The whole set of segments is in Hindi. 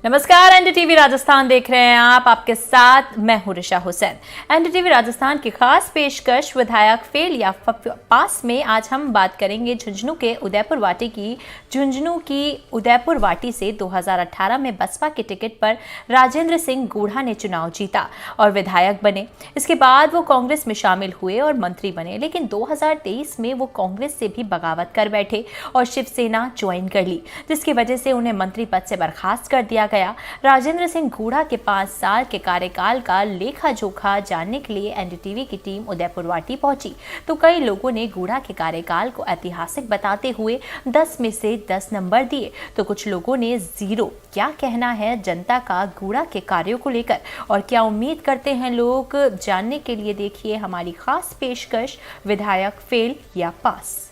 नमस्कार, एनडीटीवी राजस्थान देख रहे हैं आप। आपके साथ मैं हूं ऋषा हुसैन। एनडीटीवी राजस्थान की खास पेशकश विधायक फेल या पास में आज हम बात करेंगे झुंझुनू के उदयपुर वाटी की। झुंझुनू की उदयपुर वाटी से 2018 में बसपा के टिकट पर राजेंद्र सिंह गूढ़ा ने चुनाव जीता और विधायक बने। इसके बाद वो कांग्रेस में शामिल हुए और मंत्री बने, लेकिन 2023 में वो कांग्रेस से भी बगावत कर बैठे और शिवसेना ज्वाइन कर ली, जिसकी वजह से उन्हें मंत्री पद से बर्खास्त कर दिया गया। राजेंद्र सिंह गूढ़ा के 5 साल के कार्यकाल का लेखा जोखा जानने के लिए एनडीटीवी की टीम उदयपुर वाटी पहुंची, तो कई लोगों ने गूढ़ा के कार्यकाल को ऐतिहासिक बताते हुए 10 में से 10 नंबर दिए, तो कुछ लोगों ने 0। क्या कहना है जनता का गूढ़ा के कार्यों को लेकर और क्या उम्मीद करते हैं लोग, जानने के लिए देखिए हमारी खास पेशकश विधायक फेल या पास।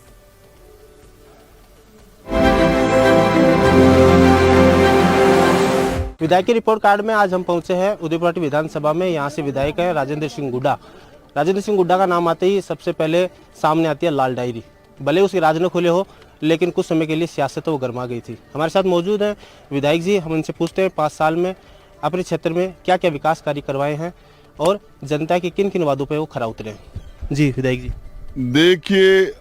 विधायक के रिपोर्ट कार्ड में आज हम पहुंचे हैं उदयपुर विधानसभा में। यहाँ से विधायक है राजेंद्र सिंह गूढ़ा। राजेंद्र सिंह गूढ़ा का नाम आते ही सबसे पहले सामने आती है लाल डायरी। भले उसके राज न खुले हो, लेकिन कुछ समय के लिए सियासत वो गर्मा गई थी। हमारे साथ मौजूद हैं विधायक जी। हम उनसे पूछते हैं 5 साल में अपने क्षेत्र में क्या क्या विकास कार्य करवाए हैं और जनता के किन किन वादों पर वो खरा उतरे हैं। जी विधायक जी। देखिए,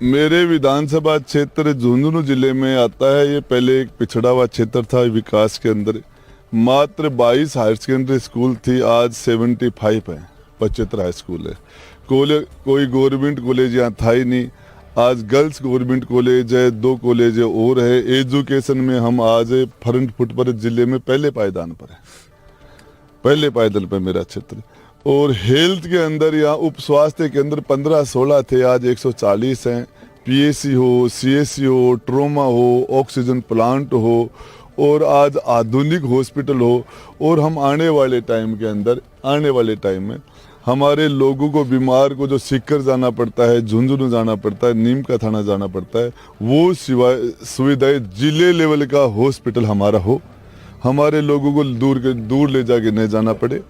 मेरे विधानसभा क्षेत्र झुंझुनू जिले में आता है। ये पहले एक पिछड़ा हुआ क्षेत्र था। विकास के अंदर मात्र 22 हायर सेकेंडरी स्कूल थी, आज 75 है, 75 हाई स्कूल है। कोई गवर्नमेंट कॉलेज यहाँ था ही नहीं। आज गर्ल्स गवर्नमेंट कॉलेज है, 2 कॉलेज और है। एजुकेशन में हम आज फ्रंट फुट पर जिले में पहले पायदान पर है, पहले पायदान पर मेरा क्षेत्र। और हेल्थ के अंदर यहाँ उप स्वास्थ्य केंद्र 15-16 थे, आज 140 हैं। पीएससी हो, सीएससी हो, ट्रोमा हो, ऑक्सीजन प्लांट हो और आज आधुनिक हॉस्पिटल हो। और हम आने वाले टाइम के अंदर, आने वाले टाइम में हमारे लोगों को, बीमार को जो सीकर जाना पड़ता है, झुंझुनू जाना पड़ता है, नीम का थाना जाना पड़ता है, वो सुविधाएं जिले लेवल का हॉस्पिटल हमारा हो, हमारे लोगों को दूर ले जाके नहीं जाना पड़े।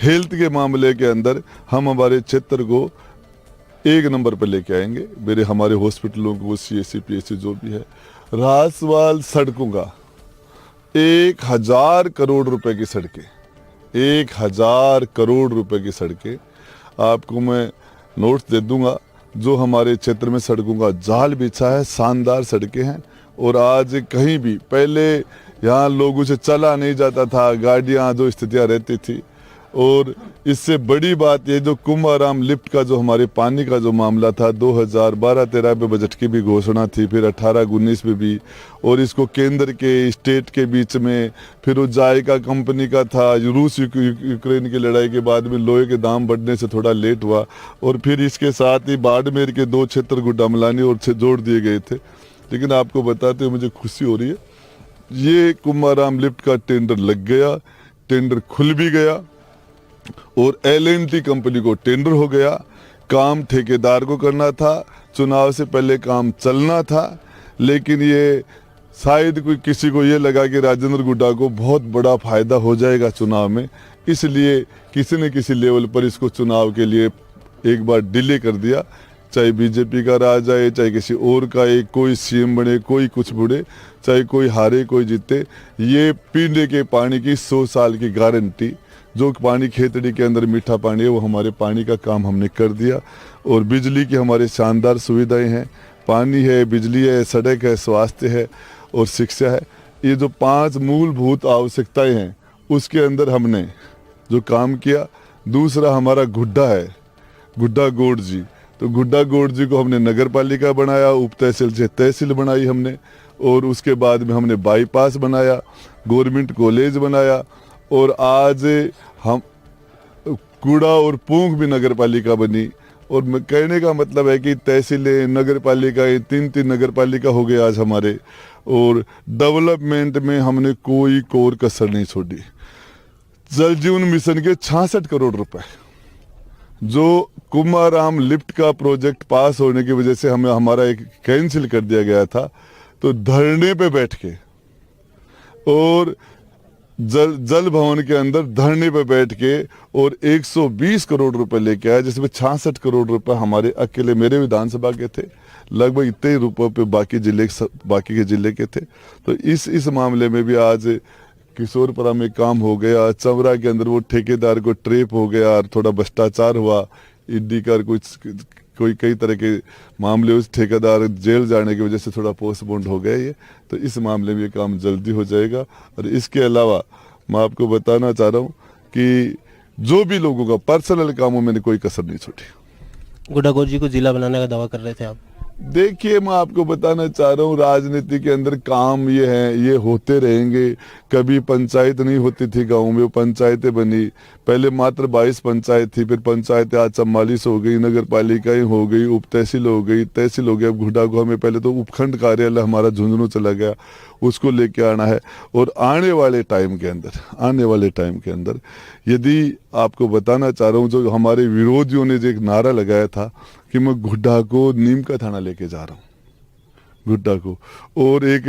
हेल्थ के मामले के अंदर हम हमारे क्षेत्र को 1 नंबर पर लेके आएंगे। मेरे हमारे हॉस्पिटलों को, सीएससी पीएससी जो भी है। रहा सवाल सड़कों का, 1000 करोड़ रुपए की सड़कें, 1000 करोड़ रुपए की सड़कें आपको मैं नोट्स दे दूंगा। जो हमारे क्षेत्र में सड़कों का जाल बिछा है, शानदार सड़कें हैं। और आज कहीं भी, पहले यहाँ लोगों से चला नहीं जाता था, गाड़ियाँ जो स्थितियाँ रहती थी। और इससे बड़ी बात ये, जो कुंभाराम लिफ्ट का जो हमारे पानी का जो मामला था, 2012-13 में बजट की भी घोषणा थी, फिर 18-19 में भी। और इसको केंद्र के स्टेट के बीच में, फिर वो जायका कंपनी का था। रूस यूक्रेन की लड़ाई के बाद में लोहे के दाम बढ़ने से थोड़ा लेट हुआ। और फिर इसके साथ ही बाड़मेर के 2 क्षेत्र गुड्डामलानी और से जोड़ दिए गए थे। लेकिन आपको बताते हुए मुझे खुशी हो रही है, ये कुंभाराम लिफ्ट का टेंडर लग गया, टेंडर खुल भी गया और एल&टी कंपनी को टेंडर हो गया। काम ठेकेदार को करना था, चुनाव से पहले काम चलना था। लेकिन ये शायद कोई किसी को ये लगा कि राजेंद्र गूढ़ा को बहुत बड़ा फायदा हो जाएगा चुनाव में, इसलिए किसी न किसी लेवल पर इसको चुनाव के लिए एक बार डिले कर दिया। चाहे बीजेपी का राज आए, चाहे किसी और का, एक कोई सीएम बने, कोई कुछ बुढ़े, चाहे कोई हारे कोई जीते, ये पीने के पानी की 100 साल की गारंटी, जो पानी खेतड़ी के अंदर मीठा पानी है, वो हमारे पानी का काम हमने कर दिया। और बिजली की हमारे शानदार सुविधाएं हैं, पानी है, बिजली है, सड़क है, स्वास्थ्य है और शिक्षा है। ये जो 5 मूलभूत आवश्यकताएं हैं, उसके अंदर हमने जो काम किया। दूसरा हमारा गुड्डा है, गुड्डा गौड़ जी। तो गुड्डा गौड़ जी को हमने नगर पालिका बनाया, उप तहसील से तहसील बनाई हमने। और उसके बाद में हमने बाईपास बनाया, गवर्नमेंट कॉलेज बनाया। और आज हम कूड़ा और पूंख भी नगर पालिका बनी। और कहने का मतलब है कि तहसीलें, नगर पालिकाएं, 3 नगर पालिका हो गए आज हमारे। और डेवलपमेंट में हमने कोई कोर कसर नहीं छोड़ी। जल जीवन मिशन के 66 करोड़ रुपए, जो कुंभाराम लिफ्ट का प्रोजेक्ट पास होने की वजह से हमें हमारा एक कैंसिल कर दिया गया था, तो धरने पे बैठ के और जल भवन के अंदर धरने पे बैठ के और 120 करोड़ रुपए लेके आया, जिसमें 66 करोड़ रुपए हमारे अकेले मेरे विधानसभा के थे। लगभग इतने ही रुपए पे बाकी के जिले के थे। तो इस मामले में भी आज किशोरपुरा में काम हो गया, चमरा के अंदर वो ठेकेदार को ट्रेप हो गया और थोड़ा भ्रष्टाचार हुआ, ईडी का कोई कई तरह के मामले, उस ठेकेदार जेल जाने की वजह से थोड़ा पोस्टपोन्ड हो गया ये, तो इस मामले में ये काम जल्दी हो जाएगा। और इसके अलावा मैं आपको बताना चाह रहा हूँ कि जो भी लोगों का पर्सनल कामों में कोई कसर नहीं छोड़ी। गुड्डा गौर जी को जिला बनाने का दावा कर रहे थे आप। देखिए, मैं आपको बताना चाह रहा हूँ, राजनीति के अंदर काम ये है, ये होते रहेंगे। कभी पंचायत नहीं होती थी गांव में, वो पंचायतें बनी, पहले मात्र 22 पंचायत थी, फिर पंचायतें आज 44 हो गई, नगर पालिकाएं हो गई, उप तहसील हो गई, तहसील हो गया। अब गुड्डा गाँव में पहले तो उपखंड कार्यालय हमारा झुंझुनू चला गया, उसको लेके आना है। और आने वाले टाइम के अंदर यदि आपको बताना चाह रहा हूँ, जो हमारे विरोधियों ने जो एक नारा लगाया था कि मैं गुड्डा को नीम का थाना लेके जा रहा हूँ, गुड्डा को, और एक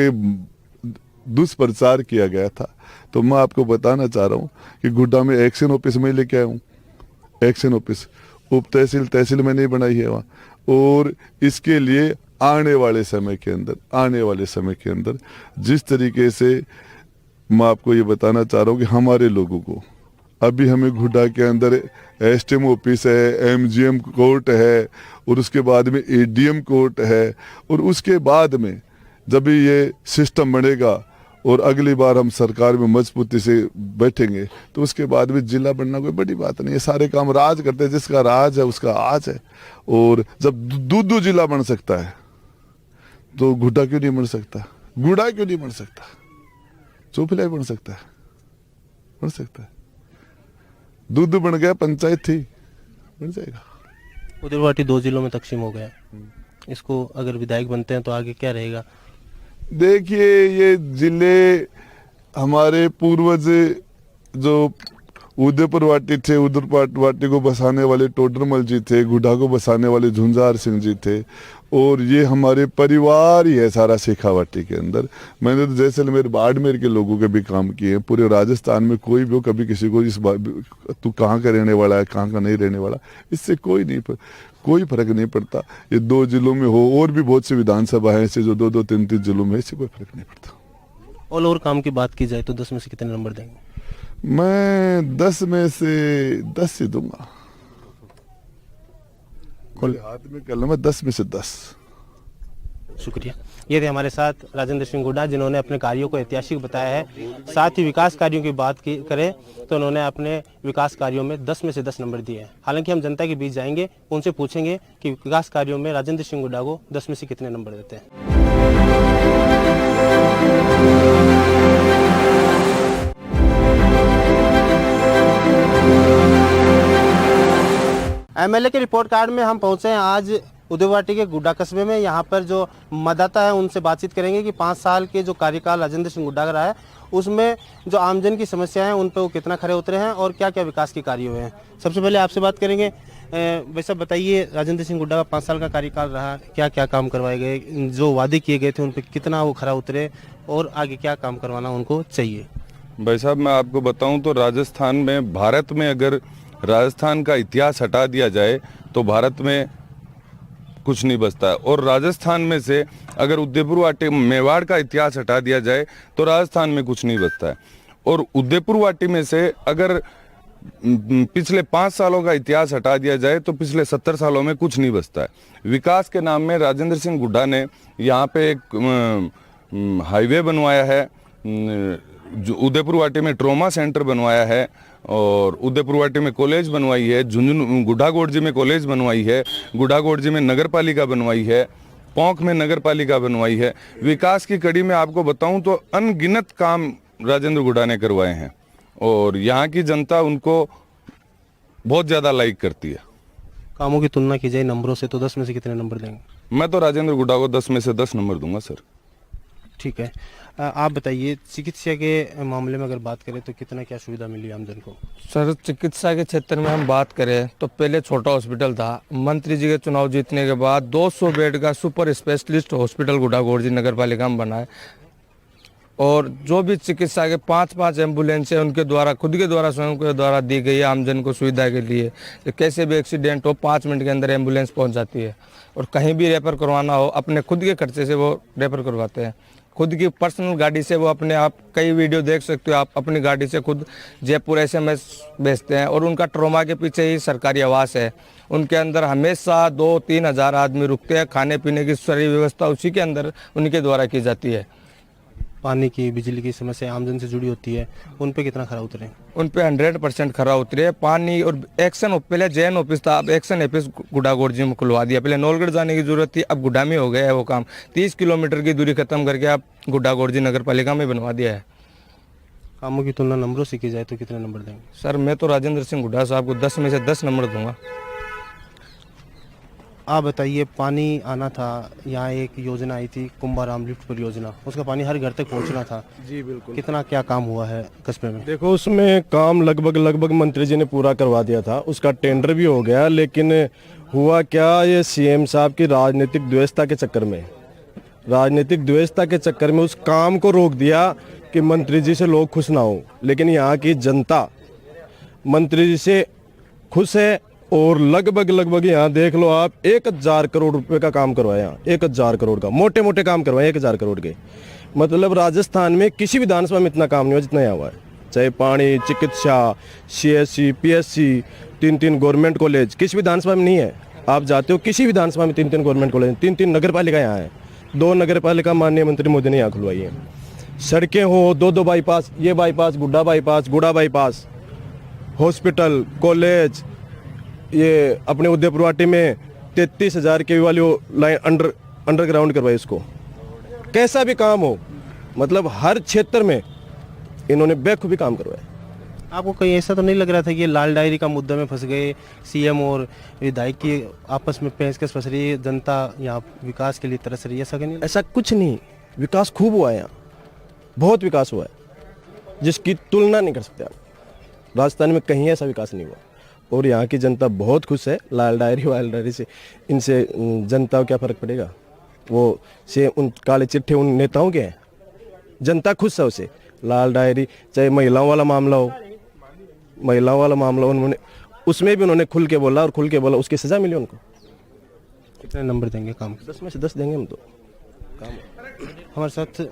दुष्प्रचार किया गया था, तो मैं आपको बताना चाह रहा हूँ कि गुड्डा में एक्शन ऑफिस में लेके आया हूँ। एक्शन ऑफिस उप तहसील तहसील में नहीं बनाई है वहाँ। और इसके लिए आने वाले समय के अंदर जिस तरीके से मैं आपको ये बताना चाह रहा हूँ कि हमारे लोगों को, अभी हमें गुड्डा के अंदर एसटीएम ऑफिस है, एमजीएम कोर्ट है, और उसके बाद में एडीएम कोर्ट है, और उसके बाद में जब भी ये सिस्टम बनेगा और अगली बार हम सरकार में मजबूती से बैठेंगे, तो उसके बाद में जिला बनना कोई बड़ी बात नहीं है। सारे काम राज करते हैं, जिसका राज है उसका आज है। और जब दूध जिला बन सकता है तो गुड्डा क्यों नहीं बन सकता, गुड़ा क्यों नहीं बन सकता, चोपला बन सकता है। दूध बन गया, पंचायत थी, बन जाएगा। उदयपुर 2 जिलों में तकसीम हो गया, इसको अगर विधायक बनते हैं तो आगे क्या रहेगा? देखिए, ये जिले हमारे पूर्वज जो उदयपुर वाटी थे, उदयपुर वाटी को बसाने वाले टोडरमल जी थे, गुड्डा को बसाने वाले झुंझार सिंह जी थे, और ये हमारे परिवार ही है सारा शेखावाटी के अंदर। मैंने तो जैसलमेर बाड़मेर के लोगों के भी काम किए, पूरे राजस्थान में कोई भी हो, कभी किसी को इस बात तू कहाँ का रहने वाला है, कहाँ का नहीं रहने वाला, इससे कोई फर्क नहीं पड़ता। ये 2 जिलों में हो, और भी बहुत सी विधानसभा है ऐसे जो 2-2, 3-3 जिलों में, इससे कोई फर्क नहीं पड़ता। ऑल ओवर काम की बात की जाए तो 10 में से कितने नंबर देंगे? मैं 10 में से 10 ही दूंगा। मेरे हाथ में कलम है, 10 में से 10। शुक्रिया। ये थे हमारे साथ राजेंद्र सिंह गुड्डा, जिन्होंने अपने कार्यों को ऐतिहासिक बताया है। साथ ही विकास कार्यों की बात करें तो उन्होंने अपने विकास कार्यों में 10 में से 10 नंबर दिए हैं। हालांकि हम जनता के बीच जाएंगे, उनसे पूछेंगे कि विकास कार्यों में राजेंद्र सिंह गुड्डा को 10 में से कितने नंबर देते हैं। एमएलए के रिपोर्ट कार्ड में हम पहुंचे हैं आज उदयवाटी के गुड्डा कस्बे में। यहाँ पर जो मतदाता है उनसे बातचीत करेंगे कि 5 साल के जो कार्यकाल राजेंद्र सिंह गुड्डा का रहा है, उसमें जो आमजन की समस्याएं हैं उन पर वो कितना खरे उतरे हैं और क्या क्या विकास के कार्य हुए हैं। सबसे पहले आपसे बात करेंगे, वैसा बताइए, राजेंद्र सिंह गुड्डा का 5 साल का कार्यकाल रहा, क्या क्या काम करवाए गए, जो वादे किए गए थे उन पर कितना वो खरा उतरे, और आगे क्या काम करवाना उनको चाहिए? भाई साहब, मैं आपको बताऊं तो राजस्थान में, भारत में अगर राजस्थान का इतिहास हटा दिया जाए तो भारत में कुछ नहीं बचता है। और राजस्थान में से अगर उदयपुर वाटी मेवाड़ का इतिहास हटा दिया जाए तो राजस्थान में कुछ नहीं बचता है। और उदयपुर वाटी में से अगर पिछले 5 सालों का इतिहास हटा दिया जाए तो पिछले 70 सालों में कुछ नहीं बचता है। विकास के नाम में राजेंद्र सिंह गुड्डा ने यहाँ पे एक हाईवे बनवाया है, जो उदयपुर वाटी में ट्रॉमा सेंटर बनवाया है, और उदयपुर वाटी में कॉलेज बनवाई है, झुंझुनू गुड्डा गोड़जी में कॉलेज बनवाई है, गुड्डा गोड़जी में नगर पालिका बनवाई है, पोंक में नगर पालिका बनवाई है। विकास की कड़ी में आपको बताऊं तो अनगिनत काम राजेंद्र गुड्डा ने करवाए हैं, और यहाँ की जनता उनको बहुत ज़्यादा लाइक करती है। कामों की तुलना की जाए नंबरों से तो 10 में से कितने नंबर देंगे? मैं तो राजेंद्र गुड्डा को 10 में से 10 नंबर दूंगा सर। ठीक है, आप बताइए, चिकित्सा के मामले में अगर बात करें तो कितना क्या सुविधा मिली आमजन को? सर, चिकित्सा के क्षेत्र में हम बात करें तो पहले छोटा हॉस्पिटल था। मंत्री जी के चुनाव जीतने के बाद 200 बेड का सुपर स्पेशलिस्ट हॉस्पिटल गुड्डा गोड़जी नगर पालिका में बना है, और जो भी चिकित्सा के 5-5 एम्बुलेंस है उनके द्वारा, खुद के द्वारा, स्वयं के द्वारा दी गई है आमजन को सुविधा के लिए। कैसे भी एक्सीडेंट हो 5 मिनट के अंदर एम्बुलेंस पहुंच जाती है, और कहीं भी रेफर करवाना हो अपने खुद के खर्चे से वो रेफर करवाते हैं। खुद की पर्सनल गाड़ी से वो अपने आप कई वीडियो देख सकते हो आप, अपनी गाड़ी से खुद जयपुर SMS भेजते हैं। और उनका ट्रोमा के पीछे ही सरकारी आवास है, उनके अंदर हमेशा 2-3 हज़ार आदमी रुकते हैं, खाने पीने की सारी व्यवस्था उसी के अंदर उनके द्वारा की जाती है। पानी की, बिजली की समस्या आमजन से जुड़ी होती है, उन पे कितना खरा उतरे? उन पे 100% खरा उतरे। पानी और एक्शन, पहले जैन ऑफिस था, अब एक्शन ऑफिस गुडागोड़ जी में खुलवा दिया। पहले नौलगढ़ जाने की जरूरत थी, अब गुड्डा में हो गया है वो काम। 30 किलोमीटर की दूरी खत्म करके अब गुडागोड़ जी नगर पालिका में बनवा दिया है। कामों की तुलना नंबरों से की जाए तो कितने नंबर देंगे? सर मैं तो राजेंद्र सिंह गुड्डा साहब को 10 में से 10 नंबर दूंगा। आप बताइए, पानी आना था, यहाँ एक योजना आई थी कुंभाराम लिफ्ट परियोजना, उसका पानी हर घर तक पहुँचना था। जी बिल्कुल। कितना क्या काम हुआ है कस्बे में? देखो उसमें काम लगभग मंत्री जी ने पूरा करवा दिया था, उसका टेंडर भी हो गया, लेकिन हुआ क्या, ये CM साहब की राजनीतिक द्वेषता के चक्कर में उस काम को रोक दिया कि मंत्री जी से लोग खुश ना हो। लेकिन यहाँ की जनता मंत्री जी से खुश है और लगभग यहाँ देख लो आप 1000 करोड़ रुपए का काम करवाया, 1000 करोड़ का मोटे मोटे काम करवाए 1000 करोड़ के। मतलब राजस्थान में किसी विधानसभा में इतना काम नहीं हुआ जितना यहाँ हुआ है। चाहे पानी, चिकित्सा, CSC, PSC, 3 गवर्नमेंट कॉलेज किसी विधानसभा में नहीं है। आप जाते हो किसी विधानसभा में 3 गवर्नमेंट कॉलेज, 3 नगर पालिका यहाँ है, 2 नगर पालिका माननीय मंत्री मोदी ने यहाँ खुलवाई है। सड़कें हो, 2 बाईपास, ये बाईपास, गुड्डा बाईपास, हॉस्पिटल, कॉलेज, ये अपने उदयपुरवाटी में 33,000 के वाली लाइन अंडरग्राउंड करवाई। इसको कैसा भी काम हो, मतलब हर क्षेत्र में इन्होंने बेखूबी काम करवाया। आपको कहीं ऐसा तो नहीं लग रहा था कि ये लाल डायरी का मुद्दा में फंस गए, CM और विधायक की आपस में पेंचकस फंस रही है, जनता यहाँ विकास के लिए तरस रही है, ऐसा नहीं? ऐसा कुछ नहीं, विकास खूब हुआ है यहाँ, बहुत विकास हुआ है जिसकी तुलना नहीं कर सकते आप। राजस्थान में कहीं ऐसा विकास नहीं हुआ और यहाँ की जनता बहुत खुश है। लाल डायरी से इनसे जनता को क्या फर्क पड़ेगा? वो से उन काले चिट्ठे उन नेताओं के हैं, जनता खुश है उसे। लाल डायरी चाहे महिलाओं वाला मामला हो, उन्होंने उसमें भी उन्होंने खुल के बोला, उसकी सजा मिली उनको। कितने नंबर देंगे काम? 10 में से 10 देंगे हम तो। हमारे साथ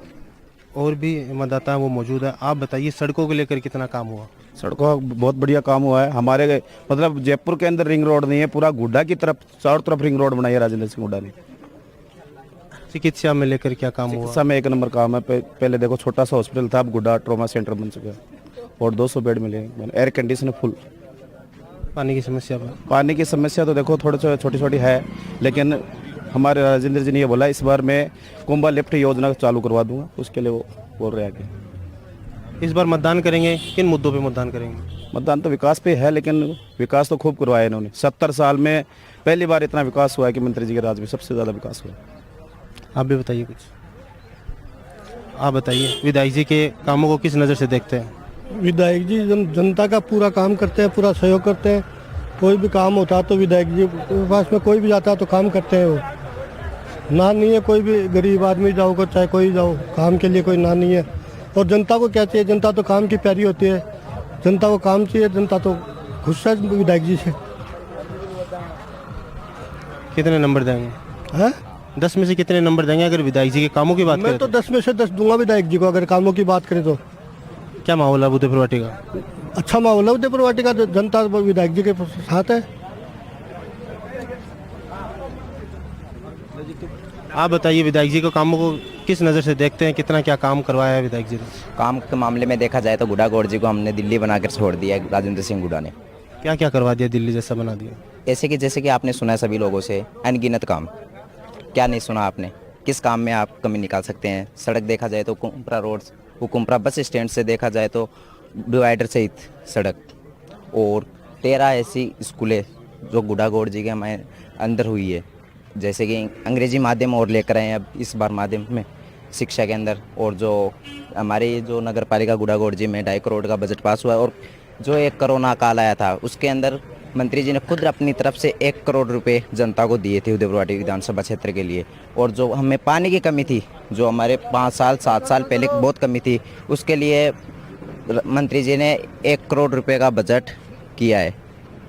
और भी मतदाता वो मौजूद है। आप बताइए, सड़कों को लेकर कितना काम हुआ? सड़कों का बहुत बढ़िया काम हुआ है हमारे, मतलब जयपुर के अंदर रिंग रोड नहीं है, पूरा गुड्डा की तरफ चारों तरफ रिंग रोड बनाई है राजेंद्र सिंह हुड्डा ने। चिकित्सा में लेकर क्या काम हुआ? चिकित्सा में 1 नंबर काम है। पहले देखो छोटा सा हॉस्पिटल था, अब गुड्डा ट्रॉमा सेंटर बन चुका है और 200 बेड मिले, एयर कंडीशन फुल। पानी की समस्या पर? पानी की समस्या तो देखो थोड़ी छोटी है, लेकिन हमारे राजेंद्र जी ने ये बोला इस बार मैं कुंभा लिफ्ट योजना चालू करवा दूंगा, उसके लिए वो बोल रहे हैं कि इस बार मतदान करेंगे। किन मुद्दों पे मतदान करेंगे? मतदान तो विकास पे है, लेकिन विकास तो खूब करवाया इन्होंने। 70 साल में पहली बार इतना विकास हुआ है कि मंत्री जी के राज में सबसे ज़्यादा विकास हुआ। आप भी बताइए कुछ। आप बताइए, विधायक जी के कामों को किस नज़र से देखते हैं? विधायक जी जनता का पूरा काम करते हैं, पूरा सहयोग करते हैं। कोई भी काम होता है तो विधायक जी के पास में कोई भी जाता है तो काम करते हैं। वो ना नहीं है, कोई भी गरीब आदमी जाओ चाहे कोई जाओ, काम के लिए कोई ना नहीं है। और जनता को क्या चाहिए? जनता तो काम की प्यारी होती है, जनता को काम चाहिए, जनता तो खुश है विधायक जी से। कितने नंबर देंगे? है 10 में से कितने नंबर देंगे अगर विधायक जी के कामों की बात मैं करें? तो 10 में से 10 दूंगा विधायक जी को, अगर कामों की बात करें तो। क्या माहौल है उदयपुरवाटी का? अच्छा माहौल है उदयपुरवाटी का, जनता विधायक जी के साथ है। आप बताइए, विधायक जी के कामों को किस नज़र से देखते हैं? कितना क्या काम करवाया है विधायक जी ने? काम के मामले में देखा जाए तो गुडागोड़ जी को हमने दिल्ली बनाकर छोड़ दिया है राजेंद्र सिंह हुड्डा ने। क्या क्या करवा दिया, दिल्ली जैसा बना दिया? जैसे कि आपने सुना है सभी लोगों से, अनगिनत काम। क्या नहीं सुना आपने? किस काम में आप कमी निकाल सकते हैं? सड़क देखा जाए तो कुम्परा रोड, कुम्परा बस स्टैंड से देखा जाए तो डिवाइडर सहित सड़क, और 13 ऐसी स्कूलें जो गुडागोड़ जी के हमारे अंदर हुई है, जैसे कि अंग्रेजी माध्यम और लेकर आए हैं अब इस बार माध्यम में शिक्षा के अंदर। और जो हमारे जो नगर पालिका गुडागोड़ जी में 2.5 करोड़ का बजट पास हुआ है, और जो एक कोरोना काल आया था उसके अंदर मंत्री जी ने खुद अपनी तरफ से 1 करोड़ रुपए जनता को दिए थे उदयपुरवाटी विधानसभा क्षेत्र के लिए। और जो हमें पानी की कमी थी, जो हमारे 5 साल 7 साल पहले बहुत कमी थी, उसके लिए मंत्री जी ने 1 करोड़ रुपए का बजट किया है।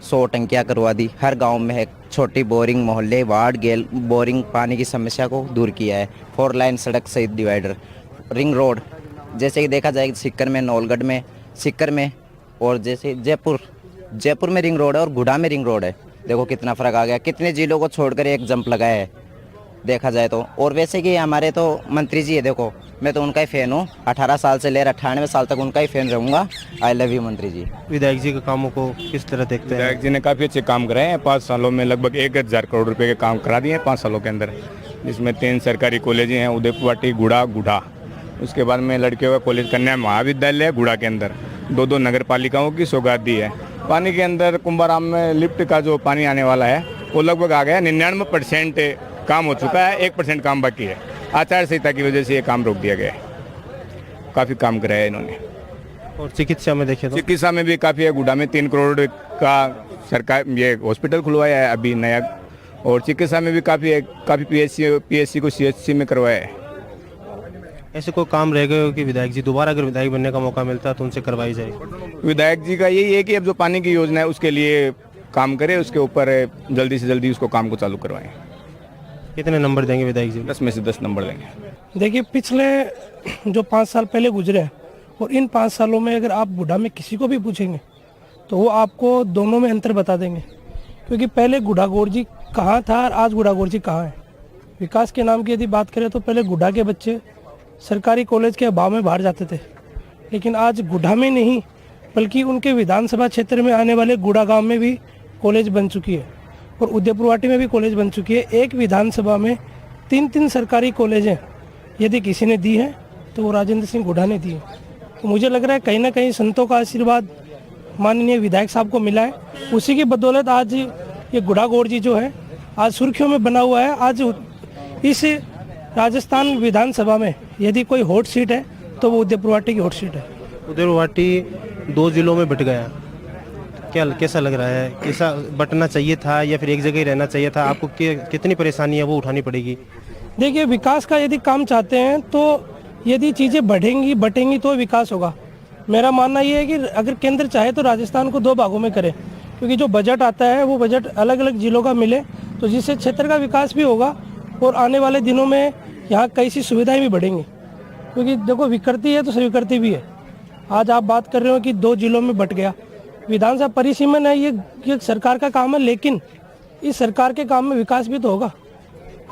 100 टंकियाँ करवा दी, हर गांव में है छोटी बोरिंग, मोहल्ले वार्ड गेल बोरिंग पानी की समस्या को दूर किया है। 4 लाइन सड़क सहित डिवाइडर, रिंग रोड, जैसे कि देखा जाए सीकर में, नौलगढ़ में, सीकर में, और जैसे जयपुर में रिंग रोड है और गुड़ा में रिंग रोड है। देखो कितना फ़र्क आ गया, कितने जिलों को छोड़कर एक जंप लगाया है देखा जाए तो। और वैसे कि हमारे तो मंत्री जी है, देखो मैं तो उनका ही फ़ैन हूँ, 18 साल से लेकर 98 साल तक उनका ही फ़ैन रहूँगा। आई लव यू मंत्री जी। विधायक जी के कामों को किस तरह देखते हैं? विधायक जी ने काफ़ी अच्छे काम कराए हैं। 5 सालों में लगभग 1000 करोड़ रुपए के काम करा दिए हैं 5 सालों के अंदर, जिसमें 3 सरकारी कॉलेज हैं, उदयपुर, गुड़ा। उसके बाद में लड़कियों का कॉलेज, कन्या महाविद्यालय है गुड़ा के अंदर, 2 नगर पालिकाओं की सौगात दी है। पानी के अंदर कुंभाराम में लिफ्ट का जो पानी आने वाला है वो लगभग आ गया, 99% काम हो चुका है, 1% काम बाकी है। आचार संहिता की वजह से ये काम रोक दिया गया है। काफ़ी काम कराया है इन्होंने। और चिकित्सा में देखें तो चिकित्सा में भी काफ़ी है। गुड़ा में 3 करोड़ का सरकार ये हॉस्पिटल खुलवाया है अभी नया, और चिकित्सा में भी काफ़ी है, काफ़ी पीएचसी को सीएचसी में करवाया है। ऐसे कोई काम रह गए हो कि विधायक जी दोबारा अगर विधायक बनने का मौका मिलता है तो उनसे करवाई जाए? विधायक जी का यही है कि अब जो पानी की योजना है उसके लिए काम करे, उसके ऊपर जल्दी से जल्दी उसको काम को चालू करवाएं। कितने नंबर देंगे विधायक जी? 10 में से 10 नंबर देंगे। देखिए, पिछले जो 5 साल पहले गुजरे हैं और इन 5 सालों में अगर आप गुड़ा में किसी को भी पूछेंगे तो वो आपको दोनों में अंतर बता देंगे। क्योंकि पहले गुड़ा गौर जी कहाँ था और आज गुड़ा गौर जी कहाँ है। विकास के नाम की यदि बात करें तो पहले गुड़ा के बच्चे सरकारी कॉलेज के अभाव में बाहर जाते थे, लेकिन आज गुड़ा में नहीं बल्कि उनके विधानसभा क्षेत्र में आने वाले गुड़ा गांव में भी कॉलेज बन चुकी है और उदयपुरवाटी में भी कॉलेज बन चुकी है। एक विधानसभा में 3 सरकारी कॉलेजें यदि किसी ने दी है तो वो राजेंद्र सिंह गुड़ा ने दी है। तो मुझे लग रहा है कहीं ना कहीं संतों का आशीर्वाद माननीय विधायक साहब को मिला है, उसी की बदौलत आज ये गुड़ा गौर जी जो है आज सुर्खियों में बना हुआ है। आज इस राजस्थान विधानसभा में यदि कोई हॉट सीट है तो वो उदयपुरवाटी की हॉट सीट है। उदयपुरवाटी 2 जिलों में बट गया, क्या कैसा लग रहा है? कैसा बटना चाहिए था या फिर एक जगह ही रहना चाहिए था? आपको कितनी परेशानी है वो उठानी पड़ेगी? देखिए, विकास का यदि काम चाहते हैं तो यदि चीज़ें बढ़ेंगी बटेंगी तो विकास होगा। मेरा मानना ये है कि अगर केंद्र चाहे तो राजस्थान को 2 भागों में करे, क्योंकि जो बजट आता है वो बजट अलग अलग जिलों का मिले तो जिससे क्षेत्र का विकास भी होगा और आने वाले दिनों में यहाँ कई सी सुविधाएं भी बढ़ेंगी। क्योंकि देखो, विकृति है तो स्वीकृति भी है। आज आप बात कर रहे हो कि 2 जिलों में बट गया, विधानसभा परिसीमन है, ये सरकार का काम है, लेकिन इस सरकार के काम में विकास भी तो होगा।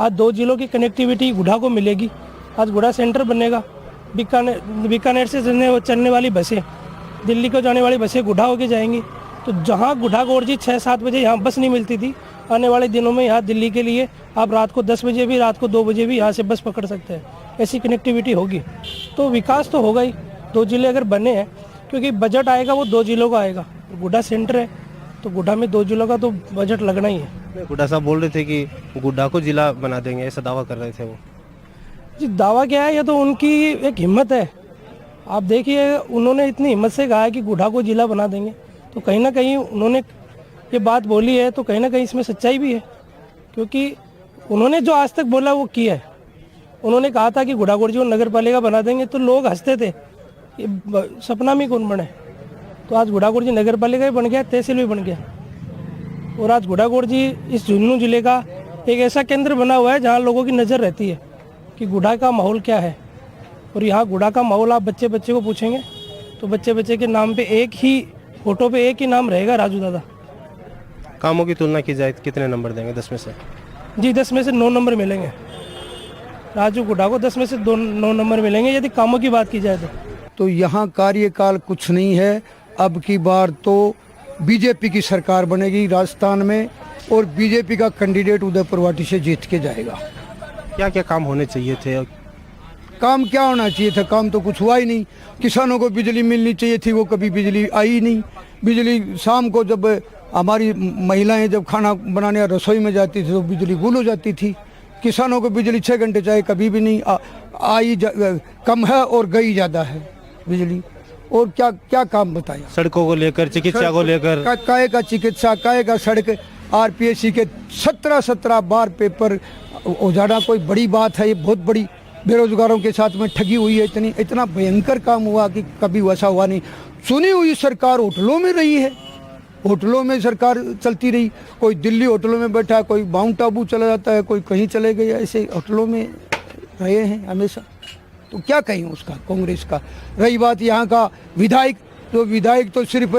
आज 2 जिलों की कनेक्टिविटी गुड़ा को मिलेगी, आज गुड़ा सेंटर बनेगा, बीकानेर से चलने वाली बसें, दिल्ली को जाने वाली बसें गुड़ा होके जाएंगी। तो जहाँ गुड़ा गौर जी 6-7 बजे यहाँ बस नहीं मिलती थी, आने वाले दिनों में यहाँ दिल्ली के लिए आप रात को 10 बजे भी, रात को 2 बजे भी यहाँ से बस पकड़ सकते हैं। ऐसी कनेक्टिविटी होगी तो विकास तो होगा ही। 2 जिले अगर बने हैं, क्योंकि बजट आएगा वो 2 जिलों का आएगा। गुड़ा सेंटर है तो गुड़ा में 2 जिलों का तो बजट लगना ही है। गुड्डा साहब बोल रहे थे कि गुड्डा को जिला बना देंगे, ऐसा दावा कर रहे थे वो। जी, दावा क्या है, ये तो उनकी एक हिम्मत है। आप देखिए, उन्होंने इतनी हिम्मत से कहा है कि गुड़ा को जिला बना देंगे, तो कहीं ना कहीं उन्होंने ये बात बोली है तो कहीं ना कहीं इसमें सच्चाई भी है। क्योंकि उन्होंने जो आज तक बोला वो किया है। उन्होंने कहा था कि गुड़ा गौर जी को नगर पालिका बना देंगे तो लोग हंसते थे, ये सपना में कौन बने। तो आज गुड़ा गौर जी नगर पालिका भी बन गया, तहसील भी बन गया, और आज गुड़ा गौर जी इस झुंझुनू जिले का एक ऐसा केंद्र बना हुआ है जहाँ लोगों की नज़र रहती है कि गुड़ा का माहौल क्या है। और यहाँ गुड़ा का माहौल आप बच्चे को पूछेंगे तो बच्चे के नाम पे एक ही फोटो पे एक ही नाम रहेगा, राजू दादा। कामों की तुलना की जाए कितने नंबर देंगे 10 में से? जी, 10 में से 9 नंबर मिलेंगे। राजू गुड़ा को 10 में से 9 नंबर मिलेंगे यदि कामों की बात की जाए तो यहाँ कार्यकाल कुछ नहीं है। अब की बार तो बीजेपी की सरकार बनेगी राजस्थान में और बीजेपी का कैंडिडेट उदयपुरवाटी से जीत के जाएगा। क्या क्या काम होने चाहिए थे? काम क्या होना चाहिए था? काम तो कुछ हुआ ही नहीं। किसानों को बिजली मिलनी चाहिए थी, वो कभी बिजली आई नहीं। बिजली शाम को जब हमारी महिलाएं जब खाना बनाने या रसोई में जाती थी तो बिजली गुल हो जाती थी। किसानों को बिजली 6 घंटे चाहे कभी भी नहीं आई, कम है और गई ज़्यादा है बिजली। और क्या क्या काम बताया? सड़कों को लेकर, चिकित्सा को लेकर, काय का चिकित्सा, काय का सड़क, आरपीएससी के 17 बार पेपर उजाड़ा कोई बड़ी बात है? ये बहुत बड़ी बेरोजगारों के साथ में ठगी हुई है। इतना भयंकर काम हुआ कि कभी वैसा हुआ नहीं। सुनी हुई सरकार होटलों में रही है, होटलों में सरकार चलती रही। कोई दिल्ली होटलों में बैठा है, कोई माउंट आबू चला जाता है, कोई कहीं चले गए, ऐसे होटलों में रहे हैं हमेशा। तो क्या कहें उसका, कांग्रेस का। रही बात यहाँ का विधायक, तो विधायक तो सिर्फ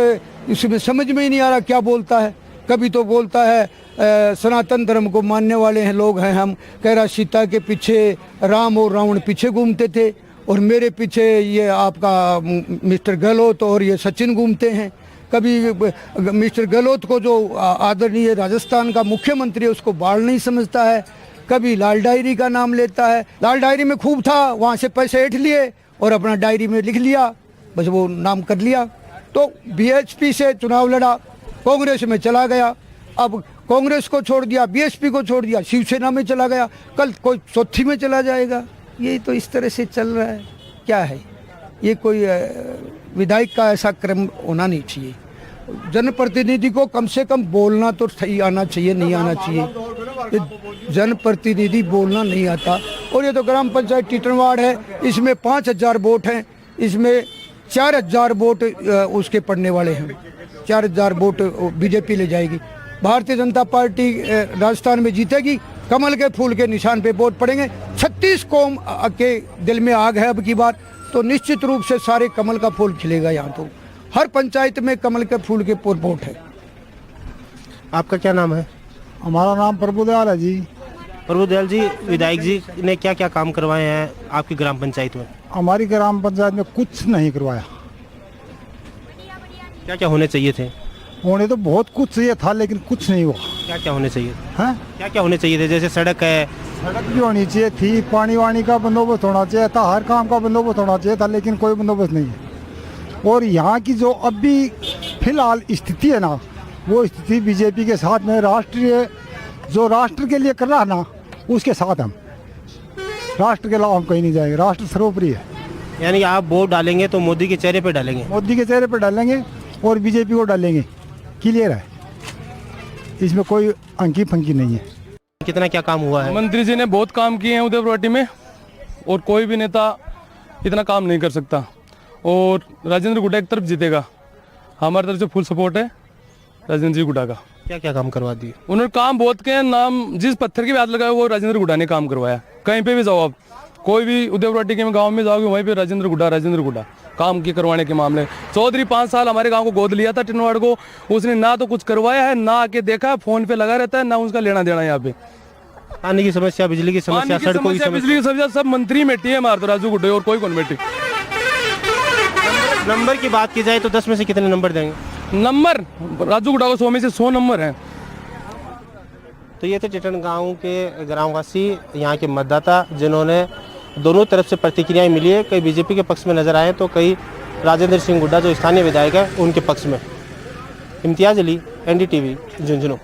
इसमें समझ में ही नहीं आ रहा क्या बोलता है। कभी तो बोलता है सनातन धर्म को मानने वाले हैं लोग हैं हम, कह रहा सीता के पीछे राम और रावण पीछे घूमते थे और मेरे पीछे ये आपका मिस्टर गहलोत और ये सचिन घूमते हैं। कभी मिस्टर गहलोत को जो आदरणीय राजस्थान का मुख्यमंत्री है उसको बाल नहीं समझता है, कभी लाल डायरी का नाम लेता है। लाल डायरी में खूब था, वहाँ से पैसे ऐंठ लिए और अपना डायरी में लिख लिया, बस वो नाम कर लिया। तो बीएचपी से चुनाव लड़ा, कांग्रेस में चला गया, अब कांग्रेस को छोड़ दिया, बीएसपी को छोड़ दिया, शिवसेना में चला गया, कल कोई चौथी में चला जाएगा। ये तो इस तरह से चल रहा है। क्या है ये, कोई विधायक का ऐसा क्रम होना नहीं चाहिए। जनप्रतिनिधि को कम से कम बोलना तो सही आना चाहिए, नहीं आना चाहिए। जनप्रतिनिधि बोलना नहीं आता। और ये तो ग्राम पंचायत टीटनवाड़ है, इसमें 5000 वोट हैं, इसमें 4000 वोट उसके पड़ने वाले हैं। 4000 वोट बीजेपी ले जाएगी। भारतीय जनता पार्टी राजस्थान में जीतेगी, कमल के फूल के निशान पे वोट पड़ेंगे। 36 कौम के दिल में आग है अब की बार, तो निश्चित रूप से सारे कमल का फूल खिलेगा। यहाँ तो हर पंचायत में कमल के फूल के वोट है। आपका क्या नाम है? हमारा नाम प्रभुदयाल है जी। प्रभुदयाल जी, विधायक जी ने क्या क्या काम करवाए हैं आपकी ग्राम पंचायत में? हमारी ग्राम पंचायत में कुछ नहीं करवाया। क्या क्या होने चाहिए थे? होने तो बहुत कुछ चाहिए था लेकिन कुछ नहीं हुआ। क्या क्या होने चाहिए? हैं? क्या क्या होने चाहिए थे? जैसे सड़क है, सड़क भी होनी चाहिए थी, पानी वानी का बंदोबस्त होना चाहिए था, हर काम का बंदोबस्त होना चाहिए था, लेकिन कोई बंदोबस्त नहीं है। और यहाँ की जो अभी फिलहाल स्थिति है ना, वो स्थिति बीजेपी के साथ में राष्ट्रीय जो राष्ट्र के लिए कर रहा है ना, उसके साथ हम राष्ट्र के अलावा हम कहीं नहीं जाएंगे। राष्ट्र सर्वोपरि है। यानी आप वोट डालेंगे तो मोदी के चेहरे पे डालेंगे? मोदी के चेहरे पर डालेंगे और बीजेपी को डालेंगे। क्लियर है, इसमें कोई अंकी फंकी नहीं है। कितना क्या काम हुआ है? मंत्री जी ने बहुत काम किए हैं उदयपुर में, और कोई भी नेता इतना काम नहीं कर सकता। और राजेंद्र गुड्डा एक तरफ जीतेगा, हमारी तरफ से फुल सपोर्ट है राजेंद्र जी गुड्डा का। क्या क्या काम करवा दिए उन्होंने? काम बहुत के नाम, जिस पत्थर की बात लगाया वो राजेंद्र गुड्डा ने काम करवाया। कहीं पे भी जाओ आप, कोई भी उदयपुर के में गाँव में जाओगे, वहीं पे राजेंद्र गुड्डा काम के करवाने के मामले। चौधरी 5 साल हमारे गांव को गोद लिया था टिनवाड़ को, उसने ना तो कुछ करवाया है, ना आके देखा, फोन पे लगा रहता है, ना उसका लेना देना। यहाँ पे पानी की समस्या, बिजली की समस्या, सड़कों की समस्या, बिजली की समस्या सब मंत्री मेटी है हमारे तो राजू गुड्डे, और कोई कौन मेटी। नंबर की बात की जाए तो 10 में से कितने नंबर देंगे? नंबर राजू गुड्डा को 100 में से 100 नंबर है। तो ये थे टिटन गांव के ग्रामवासी, यहाँ के मतदाता, जिन्होंने दोनों तरफ से प्रतिक्रियाएं मिली है। कई बीजेपी के पक्ष में नजर आए तो कई राजेंद्र सिंह गुड्डा जो स्थानीय विधायक है उनके पक्ष में। इम्तियाज अली, NDTV, झुंझुनू।